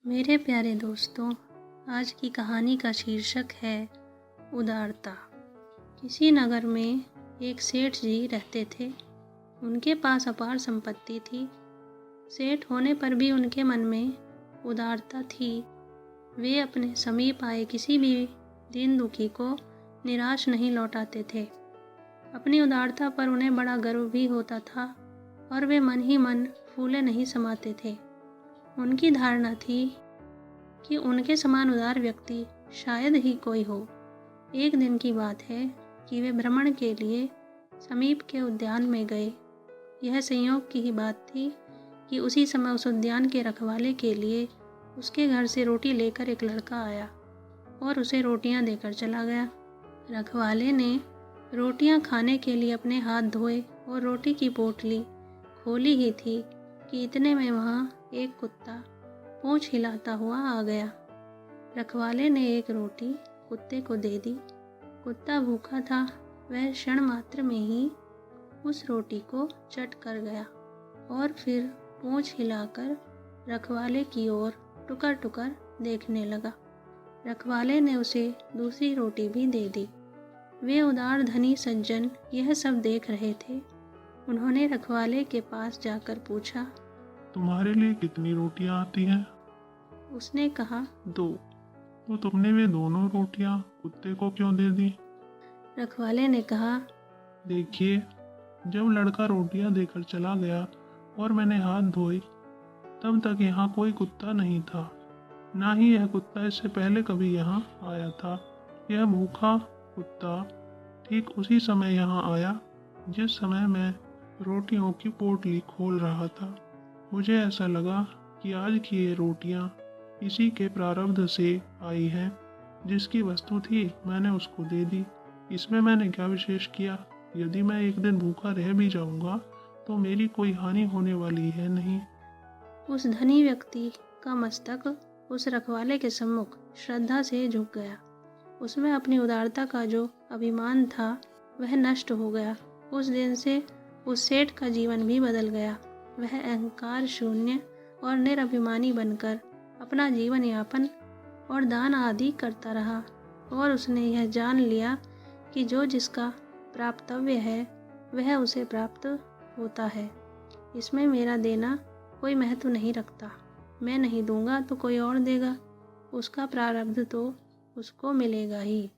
मेरे प्यारे दोस्तों, आज की कहानी का शीर्षक है उदारता। किसी नगर में एक सेठ जी रहते थे। उनके पास अपार संपत्ति थी। सेठ होने पर भी उनके मन में उदारता थी। वे अपने समीप आए किसी भी दीन दुखी को निराश नहीं लौटाते थे। अपनी उदारता पर उन्हें बड़ा गर्व भी होता था और वे मन ही मन फूले नहीं समाते थे। उनकी धारणा थी कि उनके समान उदार व्यक्ति शायद ही कोई हो। एक दिन की बात है कि वे भ्रमण के लिए समीप के उद्यान में गए। यह संयोग की ही बात थी कि उसी समय उस उद्यान के रखवाले के लिए उसके घर से रोटी लेकर एक लड़का आया और उसे रोटियां देकर चला गया। रखवाले ने रोटियां खाने के लिए अपने हाथ धोए और रोटी की पोटली खोली ही थी कि इतने में वहाँ एक कुत्ता पूंछ हिलाता हुआ आ गया। रखवाले ने एक रोटी कुत्ते को दे दी। कुत्ता भूखा था। वह क्षण मात्र में ही उस रोटी को चट कर गया और फिर पूंछ हिलाकर रखवाले की ओर टुकर टुकर देखने लगा। रखवाले ने उसे दूसरी रोटी भी दे दी। वे उदार धनी सज्जन यह सब देख रहे थे। उन्होंने रखवाले के पास जाकर पूछा, तुम्हारे लिए कितनी रोटियां आती हैं? उसने कहा, 2। तो तुमने वे दोनों रोटियां कुत्ते को क्यों दे दी? रखवाले ने कहा, देखिए, जब लड़का रोटियां देकर चला गया और मैंने हाथ धोए, तब तक यहाँ कोई कुत्ता नहीं था। ना ही यह कुत्ता इससे पहले कभी यहाँ आया था। यह भूखा कुत्ता ठीक उसी समय यहाँ आया जिस समय मैं रोटियों की पोटली खोल रहा था। मुझे ऐसा लगा कि आज की ये रोटियां इसी के प्रारब्ध से आई हैं। जिसकी वस्तु थी मैंने उसको दे दी। इसमें मैंने क्या विशेष किया? यदि मैं एक दिन भूखा रह भी जाऊंगा तो मेरी कोई हानि होने वाली है नहीं। उस धनी व्यक्ति का मस्तक उस रखवाले के सम्मुख श्रद्धा से झुक गया। उसमें अपनी उदारता का जो अभिमान था वह नष्ट हो गया। उस दिन से उस सेठ का जीवन भी बदल गया। वह अहंकार शून्य और निरभिमानी बनकर अपना जीवन यापन और दान आदि करता रहा और उसने यह जान लिया कि जो जिसका प्राप्तव्य है वह उसे प्राप्त होता है। इसमें मेरा देना कोई महत्व नहीं रखता। मैं नहीं दूंगा तो कोई और देगा। उसका प्रारब्ध तो उसको मिलेगा ही।